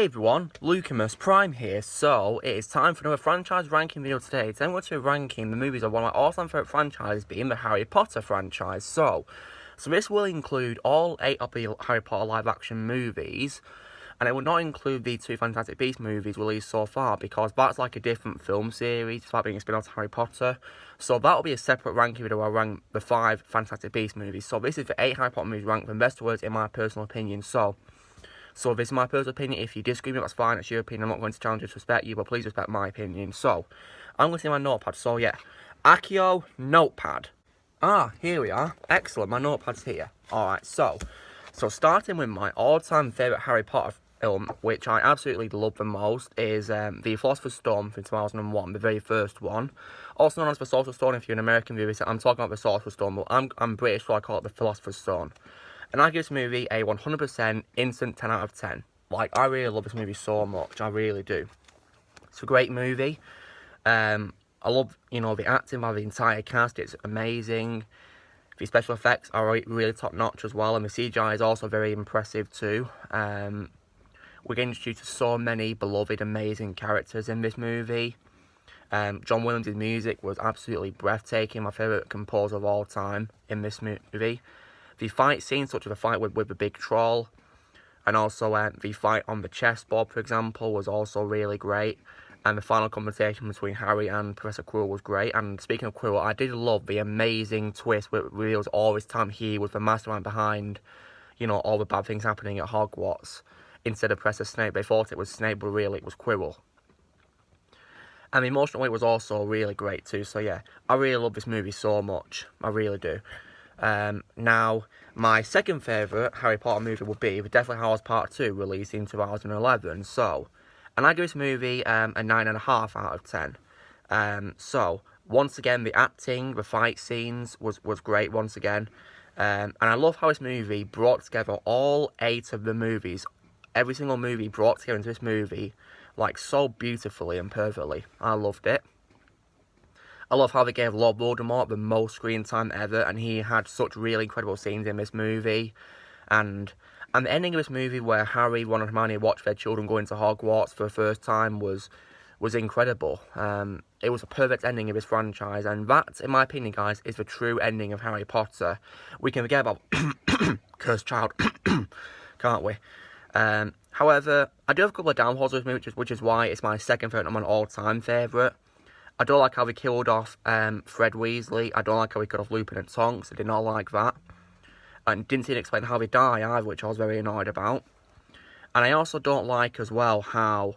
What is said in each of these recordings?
Hey everyone, Lucamus Prime here. So, it is time for another franchise ranking video today. Today I'm going to be ranking the movies of one of my all-time favourite franchises, being the Harry Potter franchise. So this will include all 8 of the Harry Potter live-action movies, and it will not include the 2 Fantastic Beasts movies released so far, because that's like a different film series, despite being a spin-off to Harry Potter. So that will be a separate ranking video where I rank the 5 Fantastic Beasts movies. So this is the 8 Harry Potter movies ranked from best to worst in my personal opinion. So this is my personal opinion. If you disagree with me, that's fine. It's your opinion. I'm not going to challenge or disrespect you, but please respect my opinion. So, I'm going to see my notepad. So, yeah. Accio notepad. Here we are. Excellent. My notepad's here. Alright, so starting with my all-time favourite Harry Potter film, which I absolutely love the most, is The Philosopher's Stone from 2001, the very first one. Also known as the Sorcerer's Stone if you're an American viewer. I'm talking about the Sorcerer's Stone, but I'm British, so I call it the Philosopher's Stone. And I give this movie a 100% instant 10 out of 10. Like, I really love this movie so much. I really do. It's a great movie. I love, the acting by the entire cast. It's amazing. The special effects are really top notch as well. And the CGI is also very impressive too. We get introduced to so many beloved, amazing characters in this movie. John Williams' music was absolutely breathtaking. My favourite composer of all time in this movie. The fight scenes, such as the fight with the big troll, and also the fight on the chessboard, for example, was also really great. And the final conversation between Harry and Professor Quirrell was great. And speaking of Quirrell, I did love the amazing twist where it reveals all this time he was the mastermind behind, all the bad things happening at Hogwarts. Instead of Professor Snape, they thought it was Snape, but really it was Quirrell. And the emotional weight was also really great too. So yeah, I really love this movie so much. I really do. Now, my second favourite Harry Potter movie would be Deathly Hallows Part 2, released in 2011. And I give this movie a 9.5 out of 10. Once again, the acting, the fight scenes was great once again. And I love how this movie brought together all 8 of the movies. Every single movie brought together into this movie, like, so beautifully and perfectly. I loved it. I love how they gave Lord Voldemort the most screen time ever, and he had such really incredible scenes in this movie. And the ending of this movie, where Harry, Ron and Hermione watched their children go into Hogwarts for the first time, was incredible. It was a perfect ending of this franchise, and that, in my opinion, guys, is the true ending of Harry Potter. We can forget about Cursed Child, can't we? However, I do have a couple of downfalls with this movie, which is why it's my second favourite and my all-time favourite. I don't like how they killed off Fred Weasley. I don't like how he killed off Lupin and Tonks. I did not like that. And didn't see it explain how they die either, which I was very annoyed about. And I also don't like as well how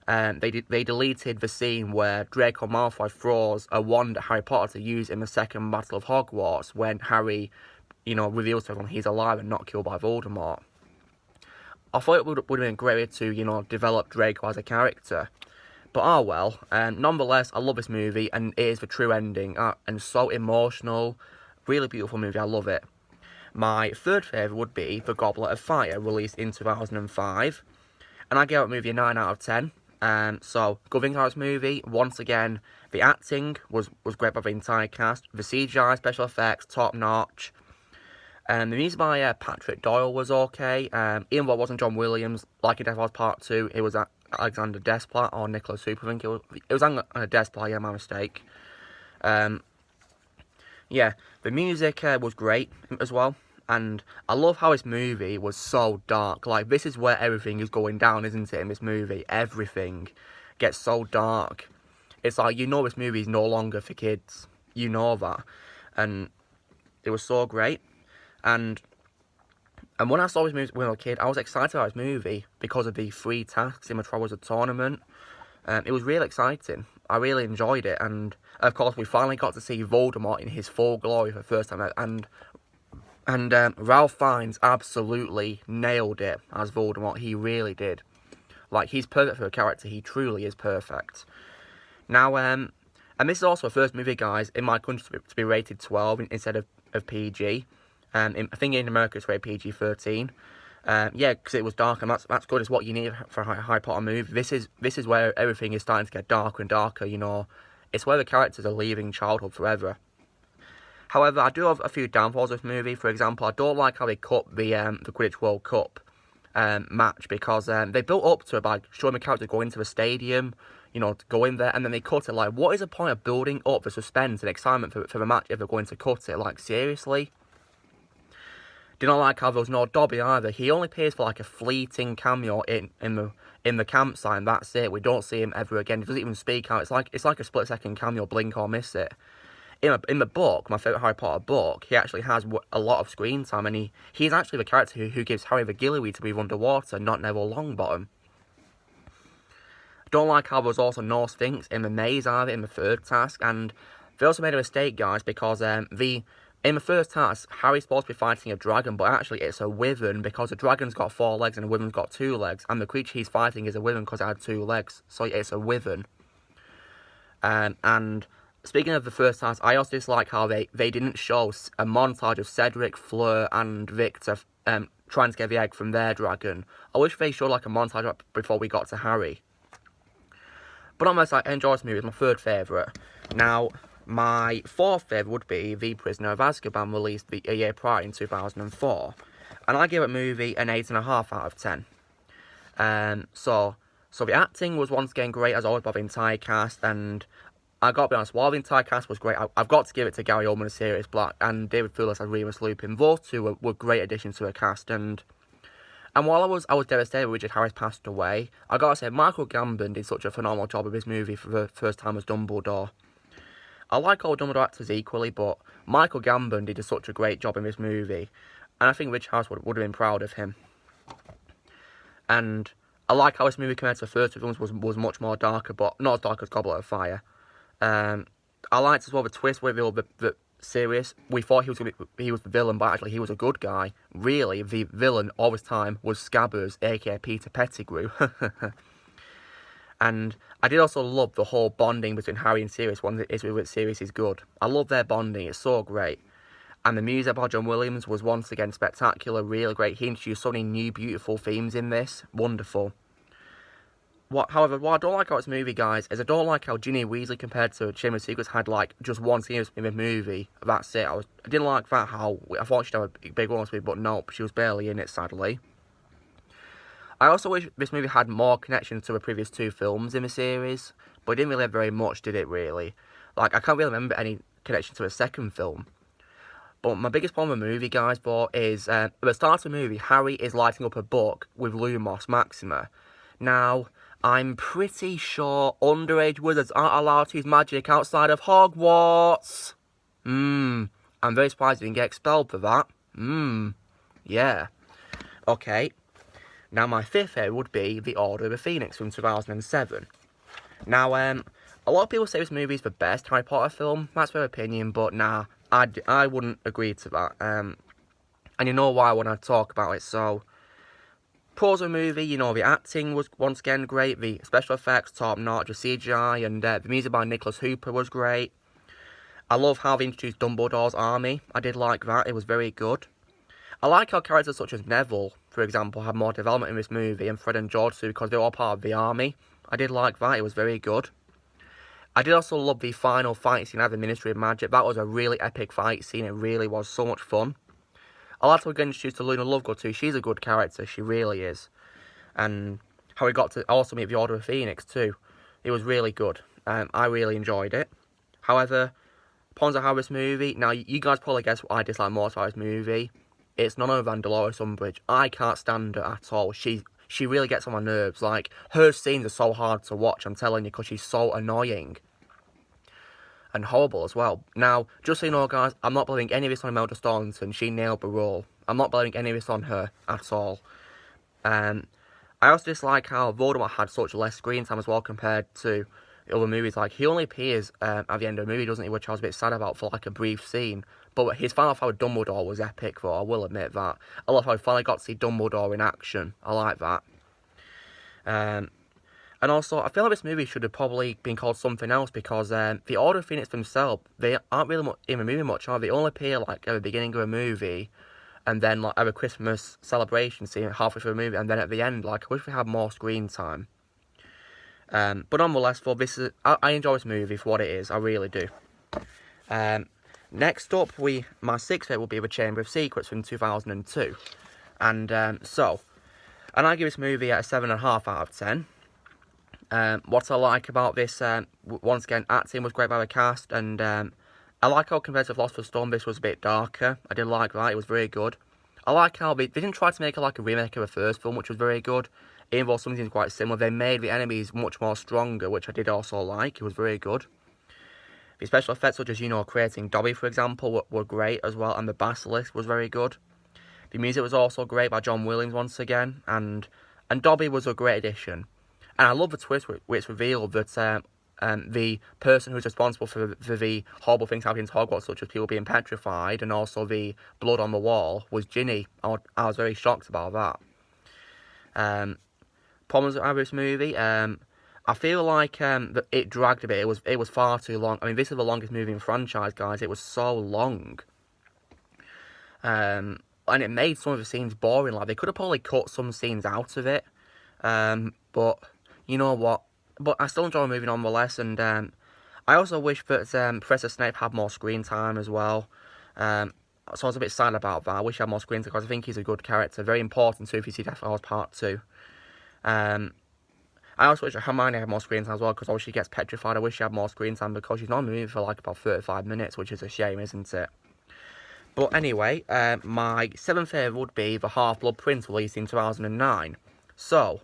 they deleted the scene where Draco Malfoy throws a wand at Harry Potter to use in the second Battle of Hogwarts, when Harry, reveals to everyone he's alive and not killed by Voldemort. I thought it would have been great to, develop Draco as a character. But well, nonetheless, I love this movie, and it is the true ending, and so emotional, really beautiful movie, I love it. My third favourite would be The Goblet of Fire, released in 2005, and I gave that movie a 9 out of 10. Good thing about this movie, once again, the acting was great by the entire cast, the CGI, special effects, top notch, and the music by Patrick Doyle was okay, even though it wasn't John Williams, like in Deathly Hallows Part 2, it was Alexander Desplat, or Nicholas Hooper, I think it was Alexander Desplat, yeah, my mistake. Yeah, the music was great as well, and I love how this movie was so dark. Like, this is where everything is going down, isn't it, in this movie? Everything gets so dark. It's like, this movie is no longer for kids. You know that. And it was so great. And when I saw this movie when I was a kid, I was excited about this movie because of the 3 tasks in the Triwizard Tournament. It was really exciting. I really enjoyed it, and of course we finally got to see Voldemort in his full glory for the first time. And Ralph Fiennes absolutely nailed it as Voldemort. He really did. Like, he's perfect for a character. He truly is perfect. Now, and this is also the first movie, guys, in my country to be rated 12 instead of PG. I think in America it's rated PG-13. Yeah, because it was dark, and that's good. It's what you need for a Harry Potter movie. This is where everything is starting to get darker and darker. It's where the characters are leaving childhood forever. However, I do have a few downfalls of this movie. For example, I don't like how they cut the Quidditch World Cup. match, because they built up to it by showing the character go into the stadium, you know, to go in there, and then they cut it. Like, what is the point of building up the suspense and excitement for the match if they're going to cut it? Like, seriously? Did not like how there was no Dobby either. He only appears for like a fleeting cameo in the campsite, and that's it. We don't see him ever again. He doesn't even speak out. It's like a split-second cameo, blink or miss it. In the book, my favourite Harry Potter book, he actually has a lot of screen time, and he's actually the character who gives Harry the gillyweed to breathe underwater, not Neville Longbottom. Don't like how there was also no Sphinx in the maze either in the third task, and they also made a mistake, guys, because in the first task, Harry's supposed to be fighting a dragon, but actually it's a wyvern, because a dragon's got 4 legs and a wyvern's got 2 legs, and the creature he's fighting is a wyvern because it had 2 legs, so it's a wyvern. And speaking of the first task, I also dislike how they didn't show a montage of Cedric, Fleur, and Victor trying to get the egg from their dragon. I wish they showed like a montage before we got to Harry. But nonetheless, I enjoy this movie. It's my third favourite. Now, my fourth favourite would be The Prisoner of Azkaban, released a year prior in 2004. And I give it movie an 8.5 out of 10. So the acting was once again great, as always, by the entire cast, and I gotta be honest, while the entire cast was great, I've got to give it to Gary Oldman as Sirius Black, and David Thewlis as Remus Lupin. Those two were great additions to the cast, and while I was devastated Richard Harris passed away, I gotta say, Michael Gambon did such a phenomenal job of this movie for the first time as Dumbledore. I like all Dumbledore actors equally, but Michael Gambon did such a great job in this movie, and I think Richard Harris would have been proud of him. And I like how this movie compared to the first two films was much more darker, but not as dark as Goblet of Fire. I liked as well the twist where the Sirius, we thought he was the villain, but actually he was a good guy. Really, the villain all this time was Scabbers, aka Peter Pettigrew. And I did also love the whole bonding between Harry and Sirius when Sirius is good. I love their bonding, it's so great. And the music by John Williams was once again spectacular, really great. He introduced so many new beautiful themes in this, wonderful. However, what I don't like about this movie, guys, is I don't like how Ginny Weasley compared to Chamber of Secrets had like just one scene in the movie. That's it. I didn't like that. How I thought she'd have a big role in this movie, but nope, she was barely in it, sadly. I also wish this movie had more connection to the previous two films in the series, but it didn't really have very much, did it? Really, like I can't really remember any connection to the second film. But my biggest problem with the movie, guys, is at the start of the movie, Harry is lighting up a book with Lumos Maxima. Now, I'm pretty sure underage wizards aren't allowed to use magic outside of Hogwarts. I'm very surprised he didn't get expelled for that. Yeah. Okay. Now, my fifth favourite would be The Order of the Phoenix from 2007. Now, a lot of people say this movie is the best Harry Potter film. That's their opinion, but nah, I wouldn't agree to that. And you know why when I talk about it, so... Pros of the movie, you know, the acting was once again great, the special effects top notch, the CGI, and the music by Nicholas Hooper was great. I love how they introduced Dumbledore's army. I did like that, it was very good. I like how characters such as Neville, for example, had more development in this movie, and Fred and George too, because they were all part of the army. I did like that, it was very good. I did also love the final fight scene at the Ministry of Magic. That was a really epic fight scene, it really was so much fun. I like how we got introduced to Luna Lovegood too. She's a good character, she really is. And how we got to also meet the Order of Phoenix too. It was really good. I really enjoyed it. However, Pons of this movie, now you guys probably guess what I dislike more about this movie. It's none other than Dolores Umbridge. I can't stand her at all. She really gets on my nerves. Like, her scenes are so hard to watch, I'm telling you, because she's so annoying. And horrible as well. Now, just so you know, guys, I'm not blaming any of this on Imelda Staunton. She nailed the role. I'm not blaming any of this on her at all. I also dislike how Voldemort had such less screen time as well compared to the other movies. Like, he only appears at the end of the movie, doesn't he? Which I was a bit sad about for like a brief scene. But his final fight with Dumbledore was epic, though, I will admit that. I love how we finally got to see Dumbledore in action. I like that. And also, I feel like this movie should have probably been called something else, because the Order of Phoenix themselves, they aren't really in the movie much, are they? They only appear like at the beginning of a movie, and then like at a Christmas celebration scene halfway through the movie, and then at the end. Like, I wish we had more screen time. But nonetheless, I enjoy this movie for what it is. I really do. Next up, my sixth favourite will be The Chamber of Secrets from 2002. And so, And I give this movie a 7.5 out of 10. What I like about this, once again, acting was great by the cast, and I like how compared to Philosopher's Stone, this was a bit darker. I did like that, it was very good. I like how they didn't try to make it like a remake of the first film, which was very good. It involved something quite similar. They made the enemies much more stronger, which I did also like. It was very good. The special effects, such as, creating Dobby, for example, were great as well, and the Basilisk was very good. The music was also great by John Williams once again, and Dobby was a great addition. And I love the twist which revealed that the person who's responsible for the horrible things happening to Hogwarts, such as people being petrified, and also the blood on the wall, was Ginny. I was very shocked about that. Problems with this movie, I feel like that it dragged a bit. It was far too long. I mean, this is the longest movie in the franchise, guys. It was so long. And it made some of the scenes boring. Like, they could have probably cut some scenes out of it. But, you know what? But I still enjoy the movie nonetheless. And I also wish that Professor Snape had more screen time as well. So I was a bit sad about that. I wish he had more screen time because I think he's a good character. Very important too if you see Deathly Hallows Part 2. I also wish Hermione had more screen time as well, because obviously she gets petrified. I wish she had more screen time because she's not in the movie for like about 35 minutes, which is a shame, isn't it? But anyway, my 7th favourite would be The Half-Blood Prince, released in 2009. So,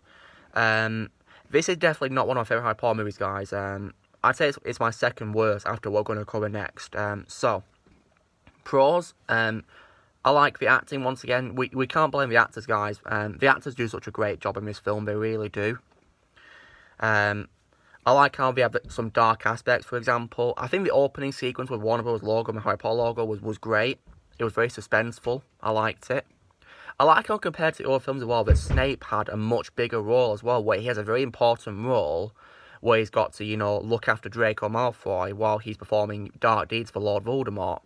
this is definitely not one of my favourite Harry Potter movies, guys. I'd say it's my second worst after what we're going to cover next. So, pros, I like the acting once again. We can't blame the actors, guys. The actors do such a great job in this film, they really do. I like how they have some dark aspects, for example. I think the opening sequence with Warner Bros. Logo and the Harry Potter logo was great. It was very suspenseful. I liked it. I like how compared to the other films as well, that Snape had a much bigger role as well, where he has a very important role, where he's got to, look after Draco Malfoy while he's performing dark deeds for Lord Voldemort.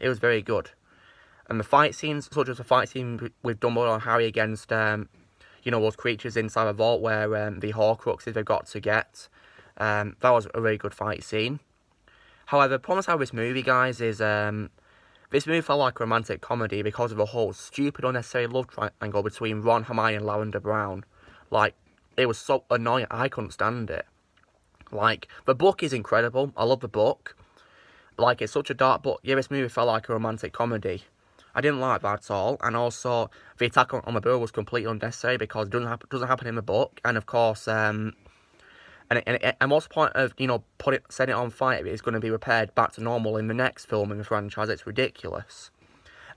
It was very good. And the fight scenes, such as the fight scene with Dumbledore and Harry against those creatures inside the vault where the Horcruxes they've got to get. That was a really good fight scene. However, the problem with this movie, guys, is this movie felt like a romantic comedy because of the whole stupid, unnecessary love triangle between Ron, Hermione, and Lavender Brown. Like, it was so annoying. I couldn't stand it. Like, the book is incredible. I love the book. Like, it's such a dark book. Yeah, this movie felt like a romantic comedy. I didn't like that at all, and also the attack on the Burrow was completely unnecessary because it doesn't happen in the book, and of course, and what's the point of setting it on fire if it's going to be repaired back to normal in the next film in the franchise? It's ridiculous.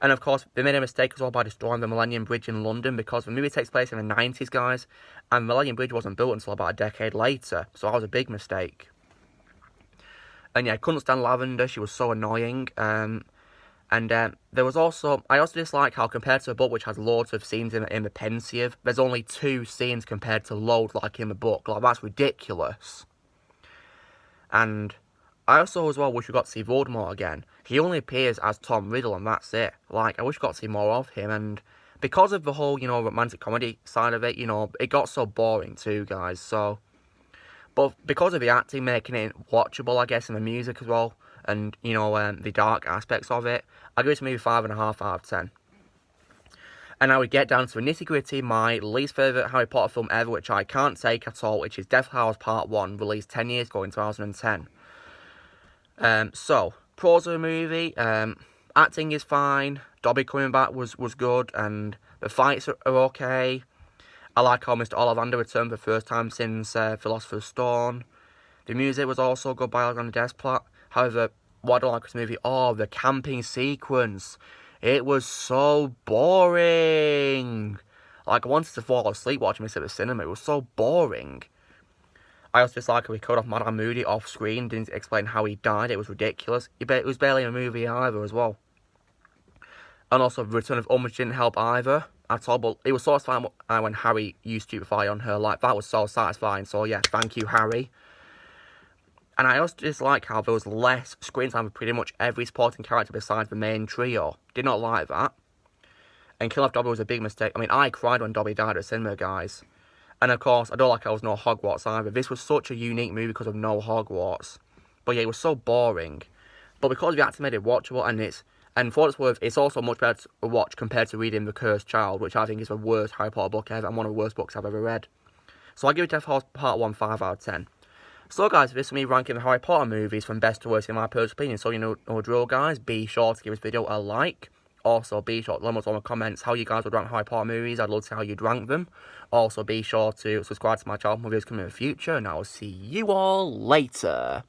And of course, they made a mistake as well by destroying the Millennium Bridge in London, because the movie takes place in the 90s, guys, and the Millennium Bridge wasn't built until about a decade later, so that was a big mistake. And yeah, I couldn't stand Lavender. She was so annoying. And there was also, I also dislike how compared to the book, which has loads of scenes in the Pensieve, there's only 2 scenes compared to loads like in the book. Like, that's ridiculous. And I also as well wish we got to see Voldemort again. He only appears as Tom Riddle and that's it. Like, I wish we got to see more of him. And because of the whole, romantic comedy side of it, it got so boring too, guys. So, but because of the acting, making it watchable, I guess, and the music as well, and, the dark aspects of it, I give this movie 5.5 out of 10. And now we get down to the nitty-gritty, my least favourite Harry Potter film ever, which I can't take at all, which is Deathly Hallows Part 1, released 10 years ago in 2010. So, pros of the movie, acting is fine, Dobby coming back was good, and the fights are okay. I like how Mr. Ollivander returned for the first time since Philosopher's Stone. The music was also good by Alexander Desplat. However, what I don't like with this movie, the camping sequence. It was so boring. Like, I wanted to fall asleep watching this at the cinema. It was so boring. I also dislike how we cut off Madame Moody off screen, didn't explain how he died. It was ridiculous. It was barely a movie either as well. And also, the return of Umbridge didn't help either at all. But it was so satisfying when Harry used Stupefy on her. Like, that was so satisfying. So, yeah, thank you, Harry. And I also dislike how there was less screen time for pretty much every supporting character besides the main trio. Did not like that. And killing off Dobby was a big mistake. I mean, I cried when Dobby died at cinema, guys. And of course, I don't like how there was no Hogwarts either. This was such a unique movie because of no Hogwarts. But yeah, it was so boring. But because the acting made it watchable, and And for what it's worth, it's also much better to watch compared to reading The Cursed Child, which I think is the worst Harry Potter book ever and one of the worst books I've ever read. So I give it Death Horse Part 1 5 out of 10. So guys, this is me ranking the Harry Potter movies from best to worst in my personal opinion. So you know the drill, guys. Be sure to give this video a like. Also, be sure to let me know in the comments how you guys would rank Harry Potter movies. I'd love to see how you'd rank them. Also, be sure to subscribe to my channel for videos coming in the future. And I will see you all later.